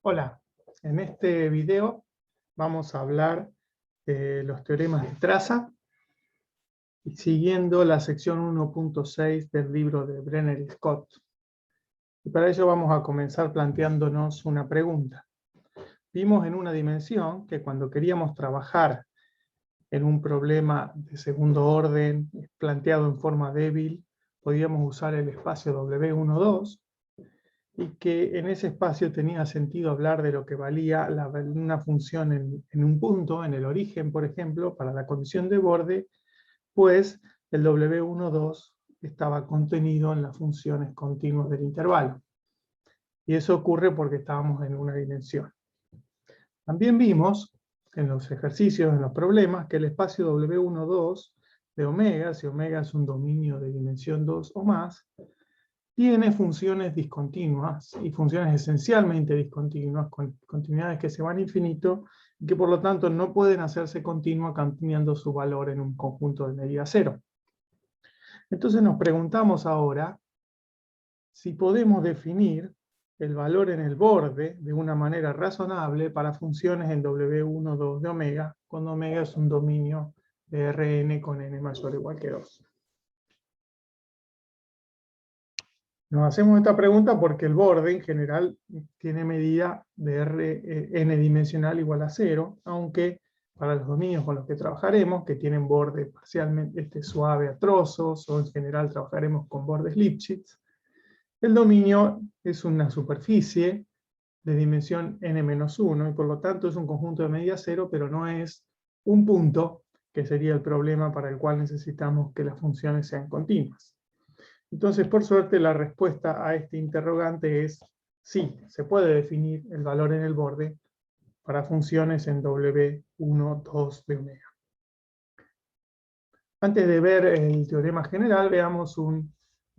Hola, en este video vamos a hablar de los teoremas de traza y siguiendo la sección 1.6 del libro de Brenner y Scott. Y para ello vamos a comenzar planteándonos una pregunta. Vimos en una dimensión que cuando queríamos trabajar en un problema de segundo orden planteado en forma débil, podíamos usar el espacio W12, y que en ese espacio tenía sentido hablar de lo que valía una función en un punto, en el origen, por ejemplo, para la condición de borde, pues el W12 estaba contenido en las funciones continuas del intervalo. Y eso ocurre porque estábamos en una dimensión. También vimos en los ejercicios, en los problemas, que el espacio W12 de omega, si omega es un dominio de dimensión 2 o más, tiene funciones discontinuas y funciones esencialmente discontinuas, con continuidades que se van a infinito y que por lo tanto no pueden hacerse continuas cambiando su valor en un conjunto de medida cero. Entonces nos preguntamos ahora si podemos definir el valor en el borde de una manera razonable para funciones en W12 de omega, cuando omega es un dominio de Rn con n mayor o igual que 2. Nos hacemos esta pregunta porque el borde en general tiene medida de n dimensional igual a 0, aunque para los dominios con los que trabajaremos, que tienen borde parcialmente suave a trozos, o en general trabajaremos con bordes Lipschitz, el dominio es una superficie de dimensión n-1, y por lo tanto es un conjunto de medida 0, pero no es un punto, que sería el problema para el cual necesitamos que las funciones sean continuas. Entonces, por suerte, la respuesta a este interrogante es sí, se puede definir el valor en el borde para funciones en W12 de omega. Antes de ver el teorema general, veamos un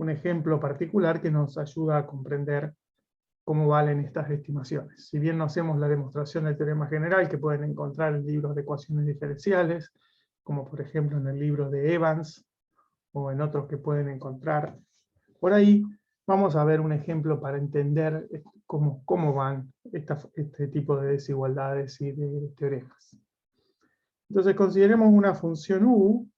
ejemplo particular que nos ayuda a comprender cómo valen estas estimaciones. Si bien no hacemos la demostración del teorema general, que pueden encontrar en libros de ecuaciones diferenciales, como por ejemplo en el libro de Evans, o en otros que pueden encontrar por ahí, vamos a ver un ejemplo para entender cómo van este tipo de desigualdades y de teoremas. Entonces consideremos una función u,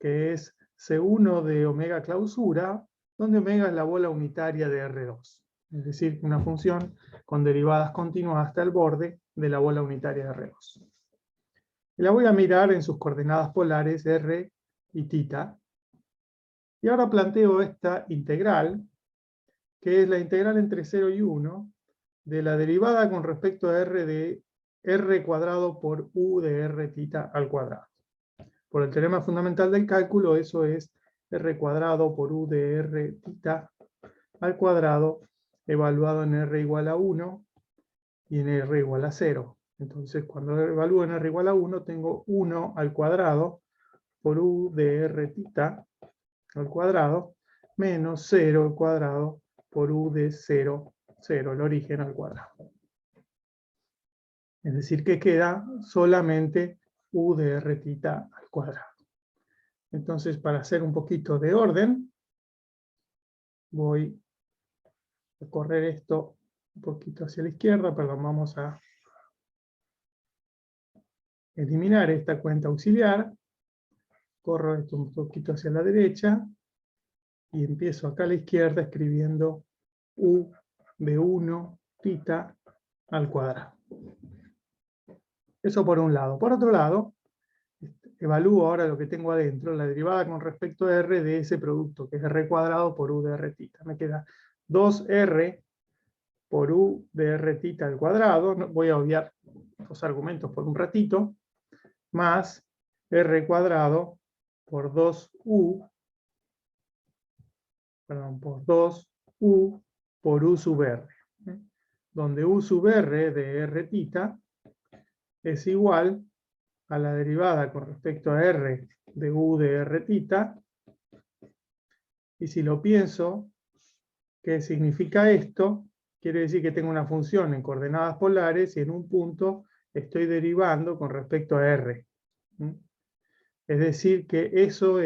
que es C1 de omega clausura, donde omega es la bola unitaria de R2. Es decir, una función con derivadas continuas hasta el borde de la bola unitaria de R2. Y la voy a mirar en sus coordenadas polares R y θ. Y ahora planteo esta integral, que es la integral entre 0 y 1, de la derivada con respecto a r de r cuadrado por u de r θ al cuadrado. Por el teorema fundamental del cálculo, eso es r cuadrado por u de r θ al cuadrado, evaluado en r igual a 1 y en r igual a 0. Entonces, cuando evalúo en r igual a 1, tengo 1 al cuadrado por u de r θ al cuadrado, menos 0 al cuadrado por u de 0, 0, el origen al cuadrado. Es decir, que queda solamente u de r θ al cuadrado. Entonces, para hacer un poquito de orden, voy a correr esto un poquito hacia la izquierda, perdón, vamos a eliminar esta cuenta auxiliar, corro esto un poquito hacia la derecha, y empiezo acá a la izquierda escribiendo u de 1 θ al cuadrado. Eso por un lado. Por otro lado, evalúo ahora lo que tengo adentro, la derivada con respecto a r de ese producto, que es r cuadrado por u de r θ. Me queda 2r por u de r θ al cuadrado, voy a obviar los argumentos por un ratito, más r cuadrado por 2u, perdón, por 2u por u sub r, donde u sub r de r θ es igual a la derivada con respecto a r de u de r θ, y si lo pienso, ¿qué significa esto? Quiere decir que tengo una función en coordenadas polares y en un punto estoy derivando con respecto a r. Es decir que eso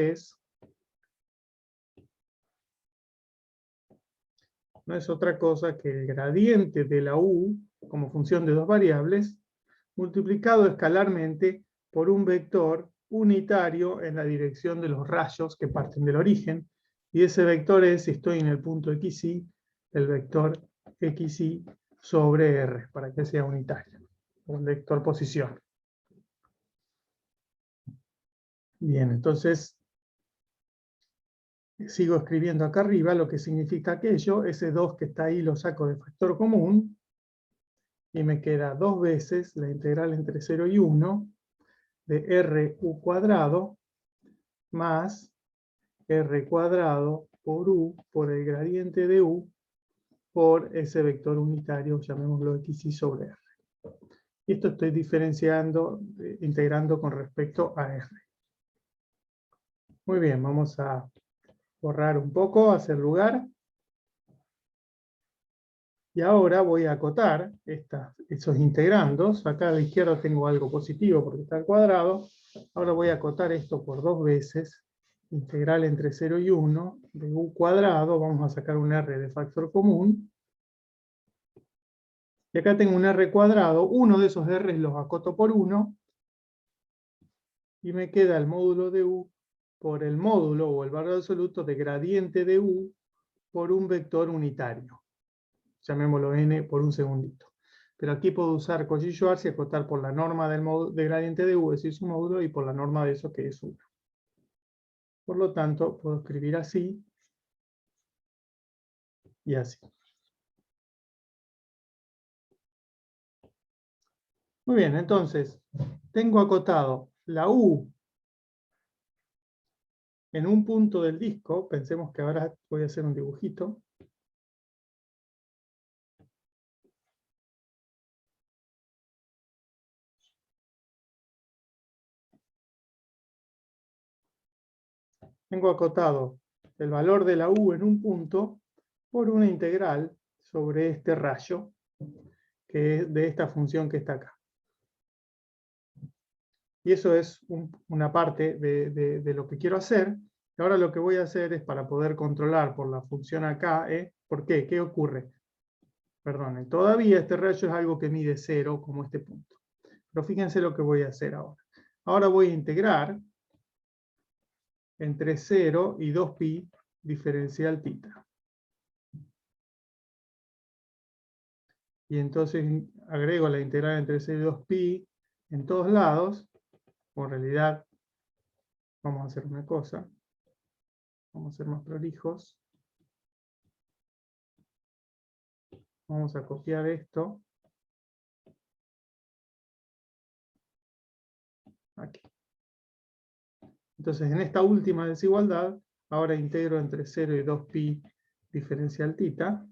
no es otra cosa que el gradiente de la u como función de dos variables, multiplicado escalarmente por un vector unitario en la dirección de los rayos que parten del origen, y ese vector es, si estoy en el punto xy, el vector xy sobre r, para que sea unitario, un vector posición. Bien, entonces sigo escribiendo acá arriba lo que significa aquello. Ese 2 que está ahí lo saco de factor común, y me queda 2 veces la integral entre 0 y 1 de RU cuadrado más R cuadrado por U por el gradiente de U por ese vector unitario, llamémoslo xy sobre R. Y esto estoy diferenciando, integrando con respecto a R. Muy bien, vamos a borrar un poco, hacer lugar. Y ahora voy a acotar esos integrandos. Acá a la izquierda tengo algo positivo porque está al cuadrado. Ahora voy a acotar esto por 2 veces. Integral entre 0 y 1 de u cuadrado. Vamos a sacar un r de factor común. Y acá tengo un r cuadrado. Uno de esos r's los acoto por 1. Y me queda el módulo de u por el módulo o el valor absoluto de gradiente de u por un vector unitario. Llamémoslo n por un segundito. Pero aquí puedo usar Cauchy-Schwarz y acotar por la norma de gradiente de u, es decir, su módulo, y por la norma de eso, que es 1. Por lo tanto, puedo escribir así y así. Muy bien, entonces, tengo acotado la u en un punto del disco. Pensemos que ahora voy a hacer un dibujito. Tengo acotado el valor de la u en un punto por una integral sobre este rayo, que es de esta función que está acá. Y eso es una parte de lo que quiero hacer. Ahora lo que voy a hacer es, para poder controlar por la función acá, ¿por qué? ¿Qué ocurre? Perdonen, todavía este rayo es algo que mide 0, como este punto. Pero fíjense lo que voy a hacer ahora. Ahora voy a integrar entre 0 y 2pi diferencial θ. Y entonces agrego la integral entre 0 y 2pi en todos lados. O en realidad, vamos a hacer una cosa. Vamos a ser más prolijos. Vamos a copiar esto. Aquí. Entonces, en esta última desigualdad, ahora integro entre 0 y 2pi diferencial θ.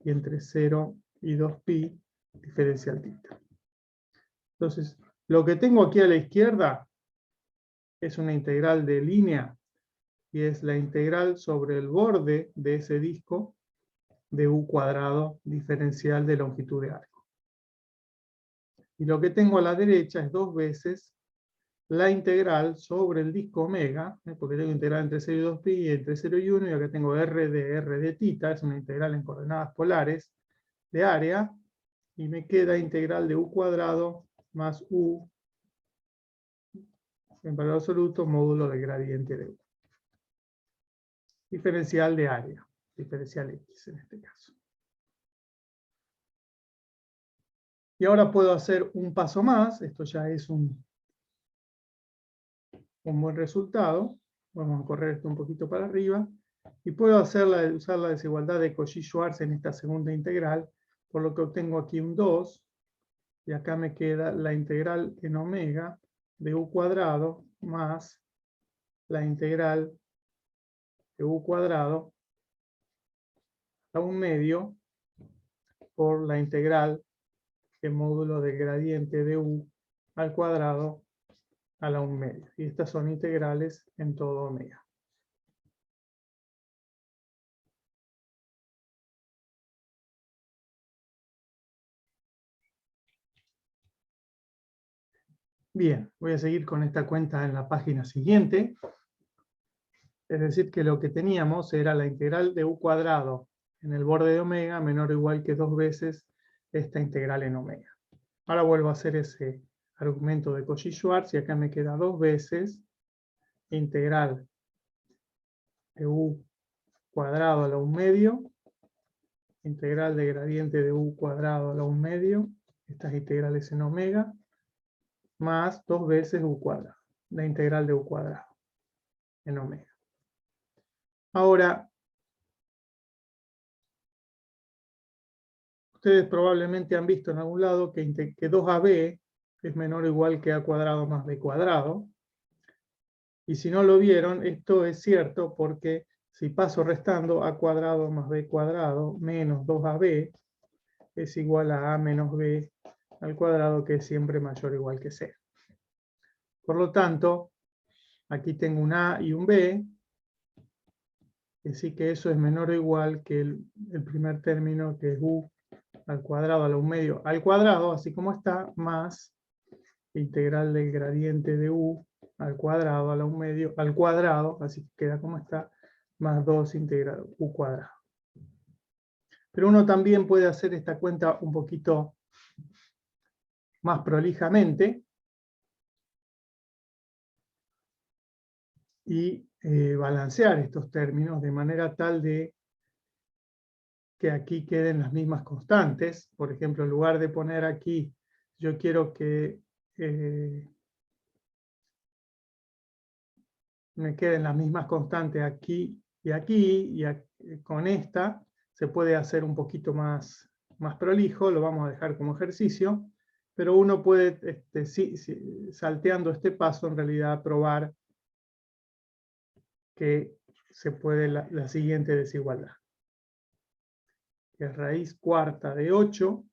Y entre 0 y 2pi diferencial θ. Entonces, lo que tengo aquí a la izquierda es una integral de línea, y es la integral sobre el borde de ese disco de u cuadrado diferencial de longitud de arco. Y lo que tengo a la derecha es 2 veces la integral sobre el disco omega, porque tengo integral entre 0 y 2pi, y entre 0 y 1, y acá tengo r de θ, es una integral en coordenadas polares de área, y me queda integral de u cuadrado más u en valor absoluto módulo del gradiente de u. Diferencial de área, diferencial x en este caso. Y ahora puedo hacer un paso más. Esto ya es un buen resultado. Vamos a correr esto un poquito para arriba. Y puedo usar la desigualdad de Cauchy-Schwarz en esta segunda integral, por lo que obtengo aquí un 2. Y acá me queda la integral en omega de u cuadrado más la integral de u cuadrado a un medio por la integral en módulo del gradiente de u al cuadrado a la 1/2. Y estas son integrales en todo omega. Bien, voy a seguir con esta cuenta en la página siguiente. Es decir, que lo que teníamos era la integral de u cuadrado en el borde de omega menor o igual que 2 veces esta integral en omega. Ahora vuelvo a hacer ese argumento de Cauchy-Schwarz y acá me queda 2 veces integral de u cuadrado a la 1/2, integral de gradiente de u cuadrado a la 1/2, estas integrales en omega, más 2 veces u cuadrado, la integral de u cuadrado en omega. Ahora, ustedes probablemente han visto en algún lado que 2ab es menor o igual que a cuadrado más b cuadrado. Y si no lo vieron, esto es cierto porque si paso restando, a cuadrado más b cuadrado menos 2ab es igual a menos b al cuadrado, que es siempre mayor o igual que c. Por lo tanto, aquí tengo un a y un b, así que eso es menor o igual que el primer término, que es u al cuadrado a la 1/2 al cuadrado, así como está, más integral del gradiente de u al cuadrado a la 1/2 al cuadrado, así que queda como está, más 2 integral u cuadrado. Pero uno también puede hacer esta cuenta un poquito más prolijamente y balancear estos términos de manera tal de que aquí queden las mismas constantes. Por ejemplo, en lugar de poner aquí, yo quiero que me queden las mismas constantes aquí, y con esta se puede hacer un poquito más prolijo, lo vamos a dejar como ejercicio, pero uno puede, salteando este paso, en realidad probar que se puede la siguiente desigualdad, que es raíz cuarta de 8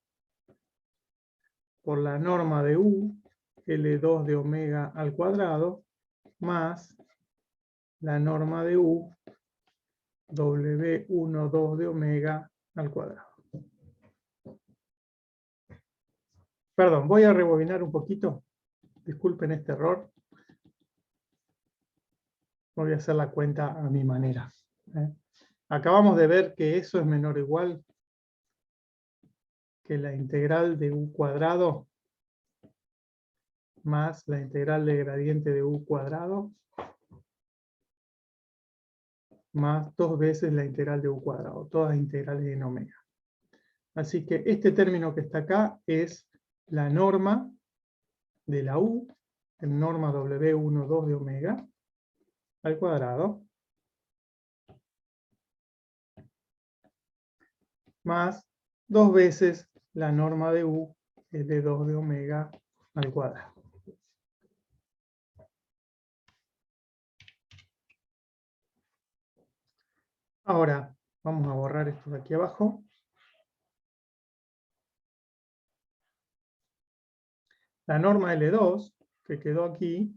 por la norma de u, L2 de omega al cuadrado, más la norma de u, W12 de omega al cuadrado. Perdón, voy a rebobinar un poquito. Disculpen este error. Voy a hacer la cuenta a mi manera. Acabamos de ver que eso es menor o igual que la integral de u cuadrado más la integral de gradiente de u cuadrado más 2 veces la integral de u cuadrado, todas integrales en omega. Así que este término que está acá es la norma de la u, en norma W12 de omega, al cuadrado, más 2 veces la norma de u, es de 2 de omega al cuadrado. Ahora, vamos a borrar esto de aquí abajo. La norma L2, que quedó aquí,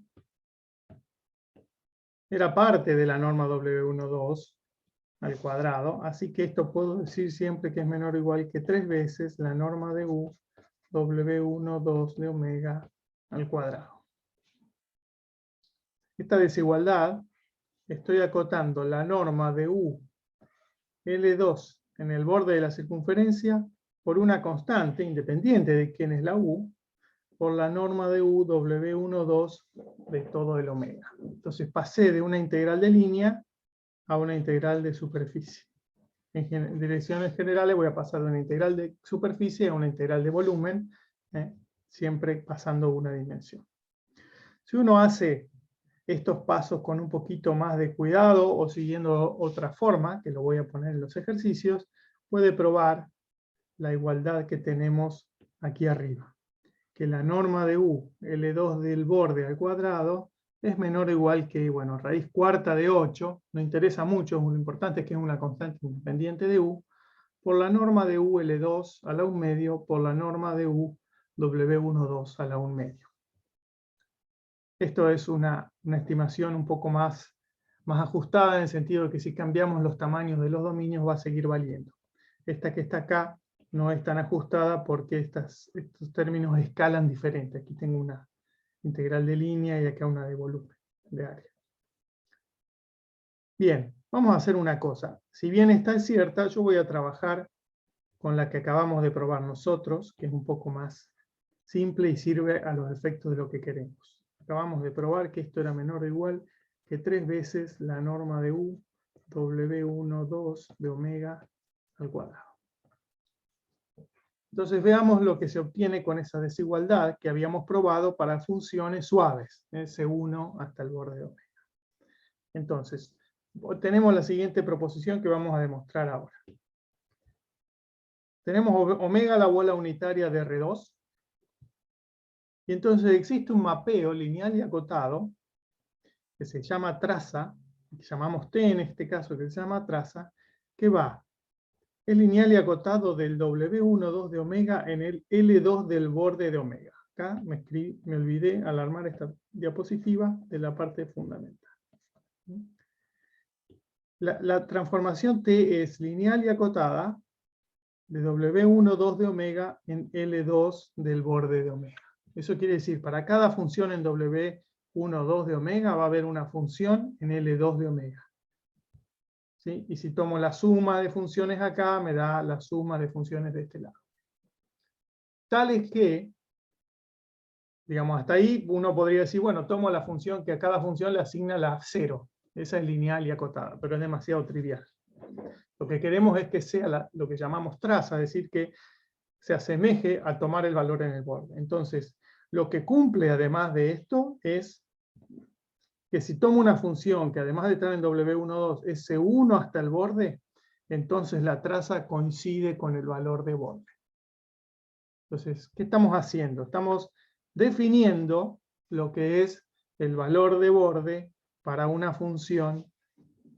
era parte de la norma W12 al cuadrado, así que esto puedo decir siempre que es menor o igual que 3 veces la norma de u, W12 de omega al cuadrado. Esta desigualdad, estoy acotando la norma de u, L2 en el borde de la circunferencia por una constante, independiente de quién es la u, por la norma de u, W12 de todo el omega. Entonces pasé de una integral de línea a una integral de superficie. En direcciones generales voy a pasar de una integral de superficie a una integral de volumen, siempre pasando una dimensión. Si uno hace estos pasos con un poquito más de cuidado o siguiendo otra forma, que lo voy a poner en los ejercicios, puede probar la igualdad que tenemos aquí arriba. Que la norma de u, L2 del borde al cuadrado, es menor o igual que, bueno, raíz cuarta de 8, no interesa mucho, lo importante es que es una constante independiente de u, por la norma de u, L2 a la 1/2, por la norma de u, W12 a la 1/2. Esto es una estimación un poco más ajustada, en el sentido de que si cambiamos los tamaños de los dominios va a seguir valiendo. Esta que está acá no es tan ajustada porque estos términos escalan diferente. Aquí tengo una integral de línea y acá una de volumen, de área. Bien, vamos a hacer una cosa. Si bien esta es cierta, yo voy a trabajar con la que acabamos de probar nosotros, que es un poco más simple y sirve a los efectos de lo que queremos. Acabamos de probar que esto era menor o igual que 3 veces la norma de U, W12 de omega al cuadrado. Entonces veamos lo que se obtiene con esa desigualdad que habíamos probado para funciones suaves, S1 hasta el borde de omega. Entonces, tenemos la siguiente proposición que vamos a demostrar ahora. Tenemos omega la bola unitaria de R2, y entonces existe un mapeo lineal y acotado, que se llama traza, que llamamos T en este caso, que se llama traza, que va, es lineal y acotado del W12 de omega en el L2 del borde de omega. Acá me olvidé al armar esta diapositiva de la parte fundamental. La transformación T es lineal y acotada de W12 de omega en L2 del borde de omega. Eso quiere decir, para cada función en W12 de omega va a haber una función en L2 de omega. ¿Sí? Y si tomo la suma de funciones acá, me da la suma de funciones de este lado. Tal es que, digamos, hasta ahí uno podría decir, bueno, tomo la función que a cada función le asigna la 0. Esa es lineal y acotada, pero es demasiado trivial. Lo que queremos es que sea lo que llamamos traza, es decir, que se asemeje a tomar el valor en el borde. Entonces, lo que cumple además de esto es que si tomo una función que además de estar en W12 es S1 hasta el borde, entonces la traza coincide con el valor de borde. Entonces, ¿qué estamos haciendo? Estamos definiendo lo que es el valor de borde para una función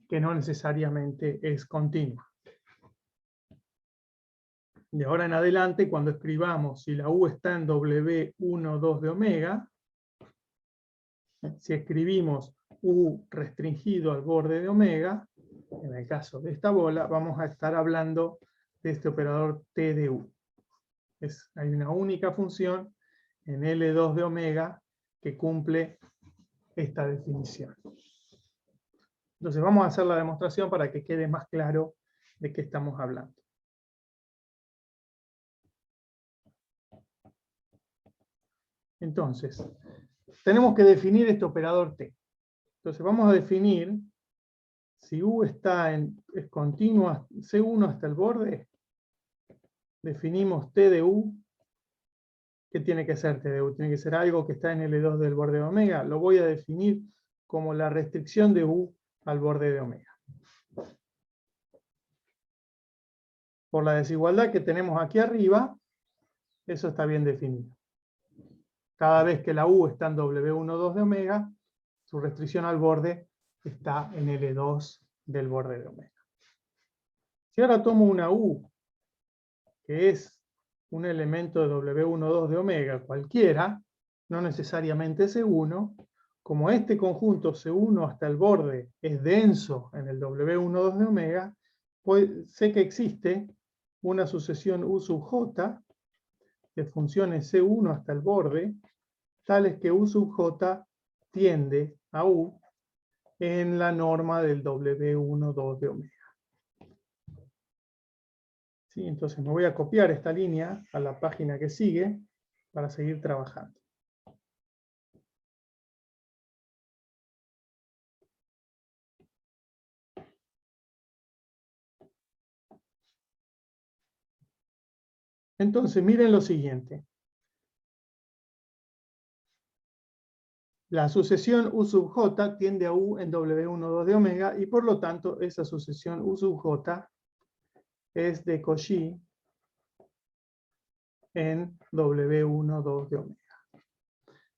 que no necesariamente es continua. De ahora en adelante, cuando escribamos si la U está en W12 de omega, si escribimos U restringido al borde de omega, en el caso de esta bola, vamos a estar hablando de este operador T de U. Hay una única función en L2 de omega que cumple esta definición. Entonces vamos a hacer la demostración para que quede más claro de qué estamos hablando. Entonces, tenemos que definir este operador T. Entonces vamos a definir si U es continua C1 hasta el borde, definimos T de U. ¿Qué tiene que ser T de U? Tiene que ser algo que está en L2 del borde de omega. Lo voy a definir como la restricción de U al borde de omega. Por la desigualdad que tenemos aquí arriba, eso está bien definido. Cada vez que la U está en W12 de omega, su restricción al borde está en L2 del borde de omega. Si ahora tomo una U, que es un elemento de W12 de omega cualquiera, no necesariamente C1, como este conjunto C1 hasta el borde es denso en el W12 de omega, pues sé que existe una sucesión U sub J de funciones C1 hasta el borde, tales que U sub J tiende a U en la norma del W12 de omega. ¿Sí? Entonces me voy a copiar esta línea a la página que sigue para seguir trabajando. Entonces miren lo siguiente. La sucesión U sub J tiende a U en W12 de omega y por lo tanto esa sucesión U sub J es de Cauchy en W12 de omega.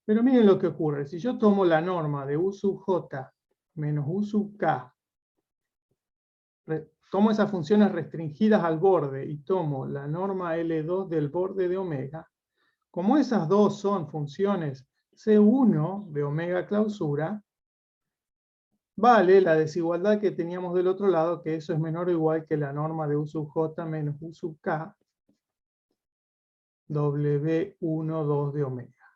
Pero miren lo que ocurre. Si yo tomo la norma de U sub J menos U sub K, tomo esas funciones restringidas al borde y tomo la norma L2 del borde de omega, como esas dos son funciones C1 de omega clausura, vale la desigualdad que teníamos del otro lado, que eso es menor o igual que la norma de U sub J menos U sub K, W12 de omega.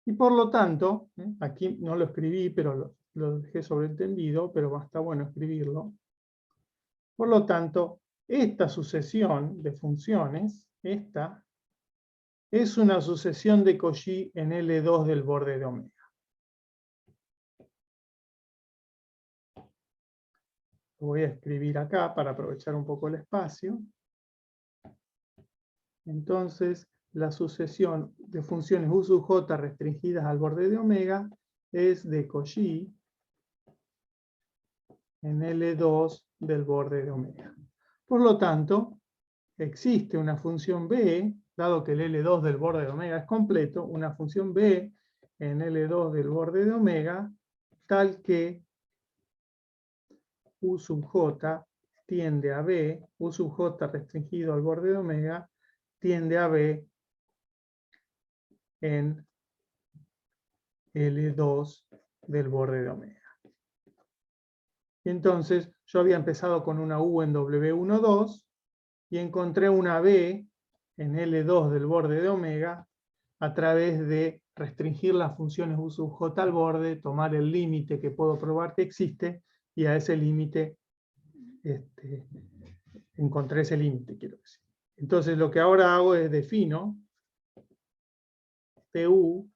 Y por lo tanto, aquí no lo escribí, pero lo dejé sobreentendido, pero está bueno escribirlo. Por lo tanto, esta sucesión de funciones, esta, es una sucesión de Cauchy en L2 del borde de omega. Lo voy a escribir acá para aprovechar un poco el espacio. Entonces, la sucesión de funciones U sub j restringidas al borde de omega es de Cauchy en L2 del borde de omega. Por lo tanto, existe una función b, dado que el L2 del borde de omega es completo, una función b en L2 del borde de omega, tal que U sub j tiende a b, U sub j restringido al borde de omega, tiende a b en L2 del borde de omega. Y entonces yo había empezado con una U en W12 y encontré una B en L2 del borde de omega a través de restringir las funciones U sub j al borde, tomar el límite que puedo probar que existe y a ese límite encontré ese límite, quiero decir. Entonces lo que ahora hago es defino TU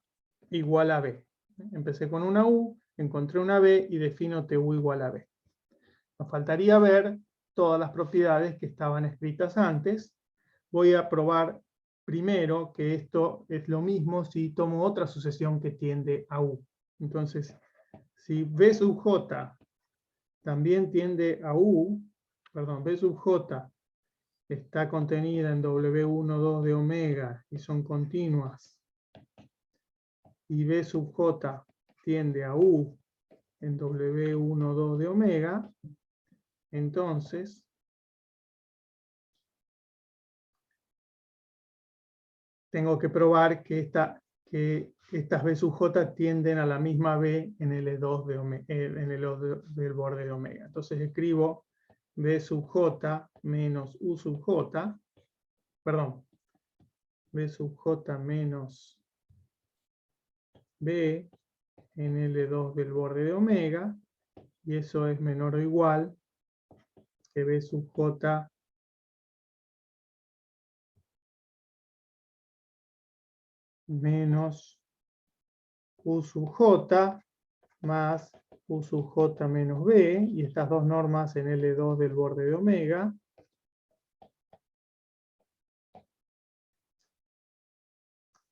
igual a B. Empecé con una U, encontré una B y defino TU igual a B. Nos faltaría ver todas las propiedades que estaban escritas antes. Voy a probar primero que esto es lo mismo si tomo otra sucesión que tiende a U. Entonces, si B sub J también tiende a U, perdón, B sub J está contenida en W12 de omega y son continuas, y B sub J tiende a U en W12 de omega, entonces tengo que probar que estas B sub J tienden a la misma B en L2 del borde de omega. Entonces escribo B sub J menos U sub J, perdón, B sub J menos B en L2 del borde de omega, y eso es menor o igual que B sub J menos U sub J más U sub J menos B, y estas dos normas en L2 del borde de omega.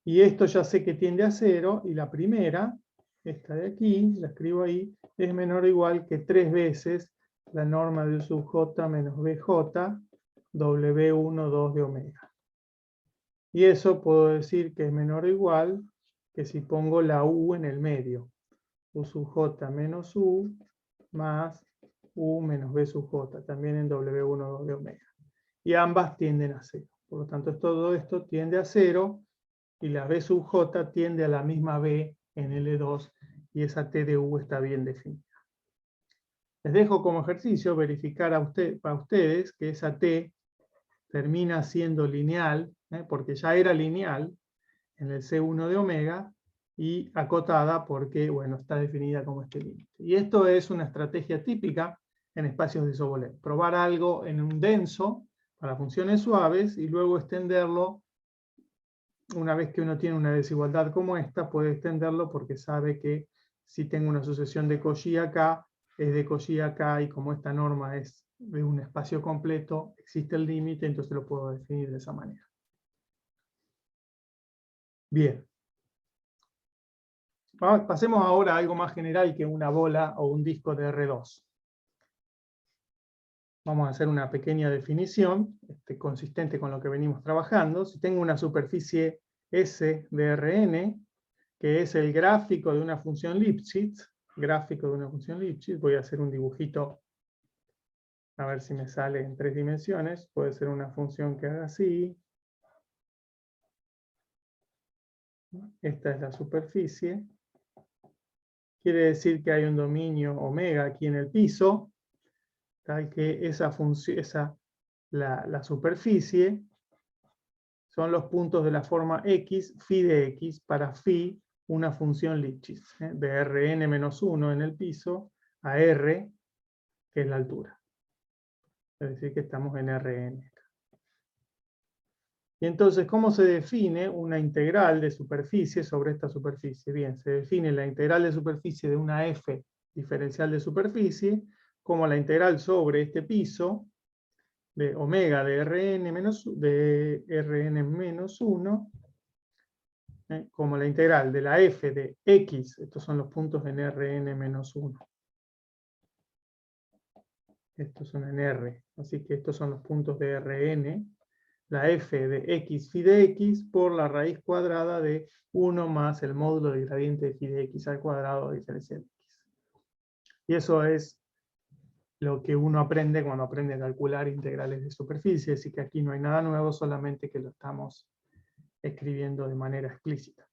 Y esto ya sé que tiende a 0, y la primera, esta de aquí, la escribo ahí, es menor o igual que 3 veces la norma de U sub J menos BJ, W12 de omega. Y eso puedo decir que es menor o igual que si pongo la U en el medio. U sub J menos U más U menos B sub J, también en W12 de omega. Y ambas tienden a 0. Por lo tanto, todo esto tiende a 0, y la B sub J tiende a la misma B en L2, y esa T de U está bien definida. Les dejo como ejercicio verificar para ustedes que esa T termina siendo lineal, porque ya era lineal en el C1 de omega, y acotada porque, bueno, está definida como este límite. Y esto es una estrategia típica en espacios de Sobolev. Probar algo en un denso para funciones suaves y luego extenderlo. Una vez que uno tiene una desigualdad como esta, puede extenderlo porque sabe que si tengo una sucesión de Cauchy acá, es de Cauchy acá, y como esta norma es de un espacio completo, existe el límite, entonces lo puedo definir de esa manera. Bien. Pasemos ahora a algo más general que una bola o un disco de R2. Vamos a hacer una pequeña definición consistente con lo que venimos trabajando. Si tengo una superficie S de Rn, que es el gráfico de una función Lipschitz, voy a hacer un dibujito a ver si me sale en 3 dimensiones. Puede ser una función que haga así. Esta es la superficie. Quiere decir que hay un dominio omega aquí en el piso, tal que esa función, la superficie, son los puntos de la forma x, phi de x, para phi, una función Lipschitz, de Rn-1 en el piso a R, que es la altura. es decir que estamos en Rn. Y entonces, ¿cómo se define una integral de superficie sobre esta superficie? Bien, se define la integral de superficie de una f diferencial de superficie como la integral sobre este piso de omega de Rn menos 1, como la integral de la f de x, estos son los puntos en Rn menos 1. Estos son en R, así que estos son los puntos de Rn, la f de x phi de x por la raíz cuadrada de 1 más el módulo del gradiente de phi de x al cuadrado diferencial x. Y eso es lo que uno aprende cuando aprende a calcular integrales de superficie, así que aquí no hay nada nuevo, solamente que lo estamos escribiendo de manera explícita.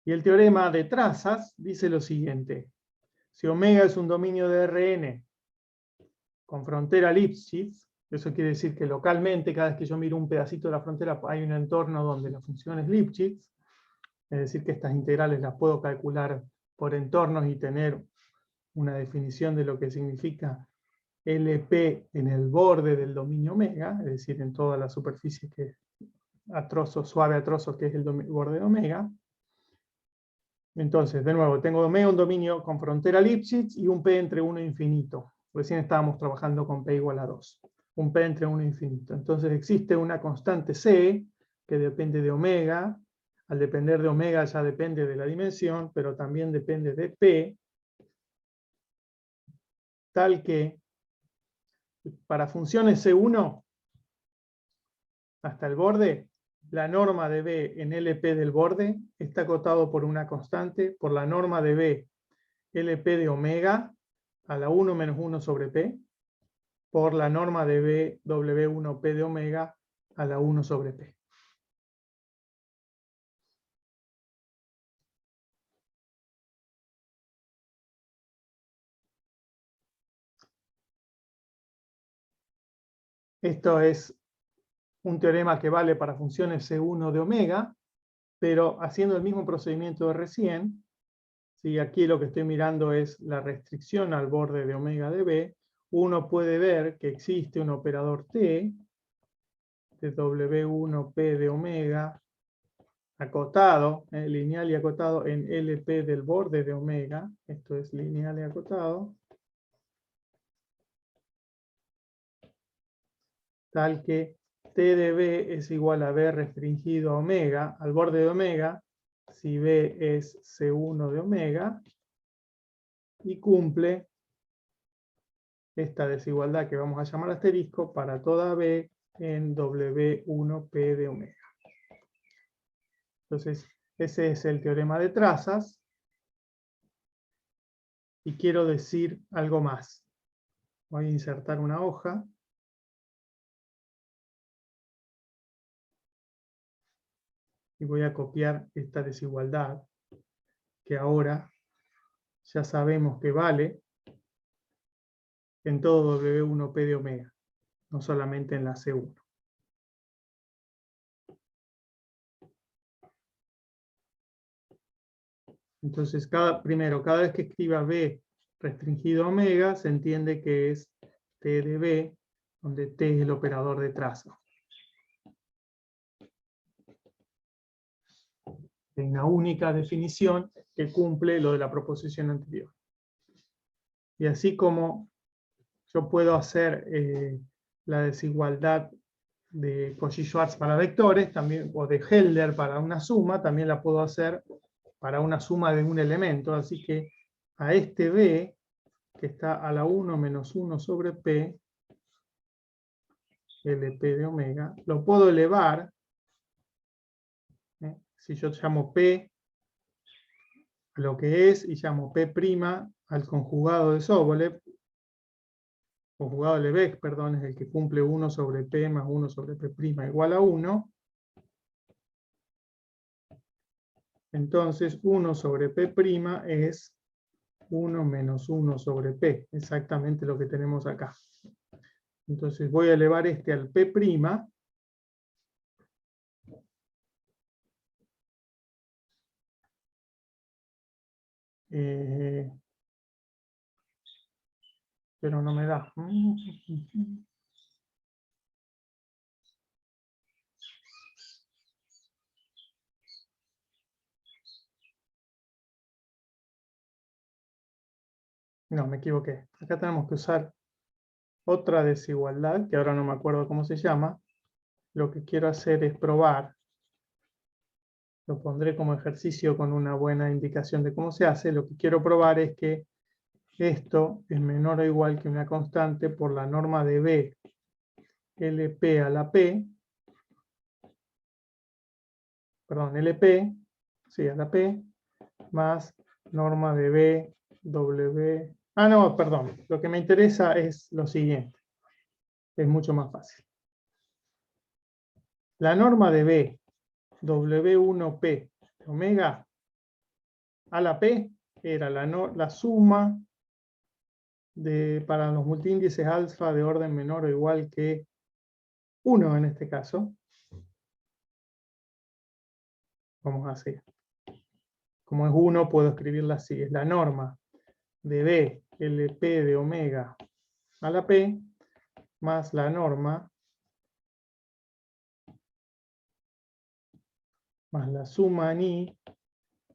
Y el teorema de trazas dice lo siguiente: si omega es un dominio de Rn con frontera Lipschitz, eso quiere decir que localmente, cada vez que yo miro un pedacito de la frontera, hay un entorno donde la función es Lipschitz, es decir, que estas integrales las puedo calcular por entornos y tener una definición de lo que significa LP en el borde del dominio omega, es decir, en toda la superficie que a trozos, suave a trozos, que es el borde de omega. Entonces, de nuevo, tengo omega un dominio con frontera Lipschitz y un P entre 1 e infinito. Recién estábamos trabajando con P igual a 2. Un P entre 1 e infinito. Entonces existe una constante C que depende de omega. Al depender de omega ya depende de la dimensión, pero también depende de P, tal que para funciones C1 hasta el borde, la norma de B en LP del borde está acotado por una constante, por la norma de B LP de omega a la 1 menos 1 sobre P, por la norma de B W1P de omega a la 1 sobre P. Esto es un teorema que vale para funciones C1 de omega, pero haciendo el mismo procedimiento de recién, ¿sí? Aquí lo que estoy mirando es la restricción al borde de omega de B. Uno puede ver que existe un operador T de W1P de omega acotado, lineal y acotado en LP del borde de omega. Esto es lineal y acotado. Tal que T de B es igual a B restringido a omega, al borde de omega, si B es C1 de omega, y cumple esta desigualdad que vamos a llamar asterisco para toda B en W1P de omega. Entonces, ese es el teorema de trazas. Y quiero decir algo más. Voy a insertar una hoja. Y voy a copiar esta desigualdad, que ahora ya sabemos que vale en todo W1P de omega, no solamente en la C1. Entonces, primero, cada vez que escriba B restringido a omega, se entiende que es T de B, donde T es el operador de traza. Hay una única definición que cumple lo de la proposición anterior. Y así como yo puedo hacer la desigualdad de Cauchy-Schwarz para vectores, también, o de Helder para una suma, también la puedo hacer para una suma de un elemento. Así que a este B, que está a la 1 menos 1 sobre P, LP de omega, lo puedo elevar, si yo llamo P a lo que es, y llamo P' al conjugado de Sobolev, conjugado de Lebesgue, perdón, es el que cumple 1 sobre P más 1 sobre P' igual a 1. Entonces 1 sobre P' es 1 menos 1 sobre P, exactamente lo que tenemos acá. Entonces voy a elevar este al P', pero no me da. No, me equivoqué. Acá tenemos que usar otra desigualdad, que ahora no me acuerdo cómo se llama. Lo que quiero hacer es probar. Lo pondré como ejercicio con una buena indicación de cómo se hace. Lo que quiero probar es que esto es menor o igual que una constante por la norma de B, LP a la P, perdón, LP, sí, a la P, más norma de B, W. Ah, no, perdón. Lo que me interesa es lo siguiente. Es mucho más fácil. La norma de B, W1P de omega a la P era la suma para los multiíndices alfa de orden menor o igual que 1 en este caso. Vamos a hacer. Como es 1, puedo escribirla así. Es la norma de B, LP de omega a la P, más la norma, más la suma en I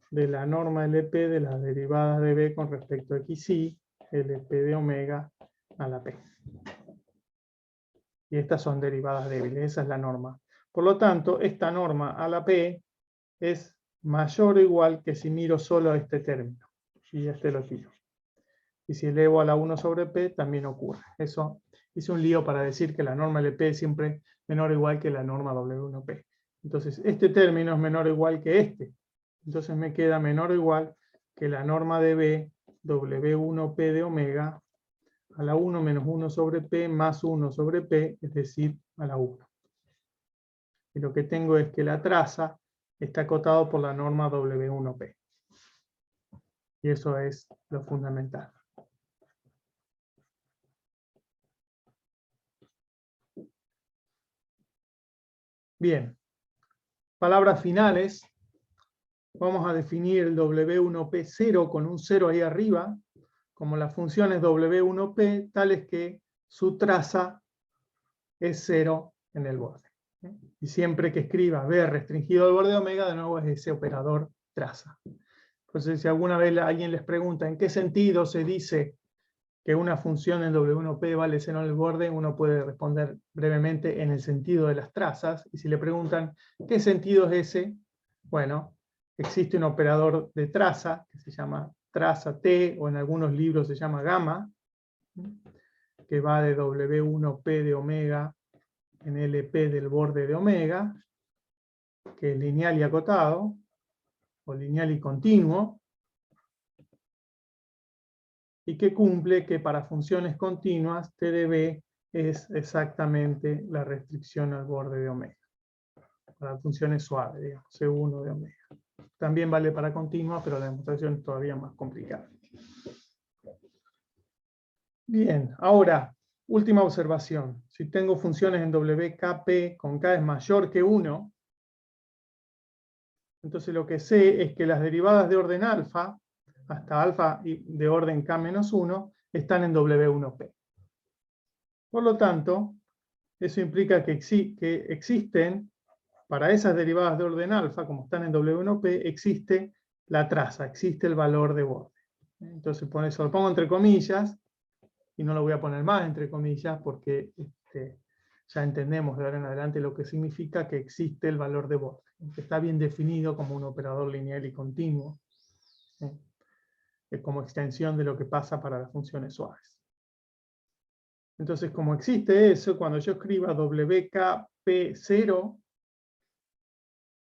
de la norma LP de las derivadas de B con respecto a XY, LP de omega a la P. Y estas son derivadas débiles, esa es la norma. Por lo tanto, esta norma a la P es mayor o igual que si miro solo a este término. Y este lo tiro. Y si elevo a la 1 sobre P, también ocurre. Eso hice un lío para decir que la norma LP es siempre menor o igual que la norma W1P. Entonces, este término es menor o igual que este. Entonces me queda menor o igual que la norma de B, W1P de omega, a la 1 menos 1 sobre P más 1 sobre P, es decir, a la 1. Y lo que tengo es que la traza está acotado por la norma W1P. Y eso es lo fundamental. Bien. Palabras finales. Vamos a definir el W1P0 con un 0 ahí arriba, como las funciones W1P, tales que su traza es 0 en el borde. Y siempre que escriba B restringido al borde de omega, de nuevo es ese operador traza. Entonces, si alguna vez alguien les pregunta en qué sentido se dice que una función en W1P vale 0 en el borde, uno puede responder brevemente en el sentido de las trazas. Y si le preguntan ¿qué sentido es ese? Bueno, existe un operador de traza que se llama traza T, o en algunos libros se llama gamma, que va de W1P de omega en LP del borde de omega, que es lineal y acotado, o lineal y continuo, y que cumple que para funciones continuas T de B es exactamente la restricción al borde de omega. Para funciones suaves, digamos, C1 de omega. También vale para continuas, pero la demostración es todavía más complicada. Bien, ahora, última observación. Si tengo funciones en WKP con K es mayor que 1, entonces lo que sé es que las derivadas de orden alfa, hasta alfa de orden K-1, están en W1P. Por lo tanto, eso implica que existen, para esas derivadas de orden alfa, como están en W1P, existe la traza, existe el valor de borde. Entonces, por eso lo pongo entre comillas, y no lo voy a poner más entre comillas, porque ya entendemos de ahora en adelante lo que significa que existe el valor de borde, que está bien definido como un operador lineal y continuo, como extensión de lo que pasa para las funciones suaves. Entonces, como existe eso, cuando yo escriba WKP0,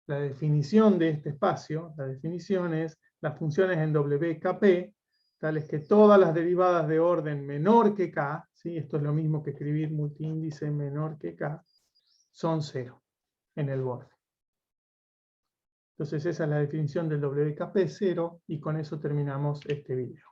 la definición de este espacio, la definición es las funciones en WKP, tales que todas las derivadas de orden menor que K, ¿sí? Esto es lo mismo que escribir multiíndice menor que K, son 0 en el borde. Entonces esa es la definición del WKP0 y con eso terminamos este video.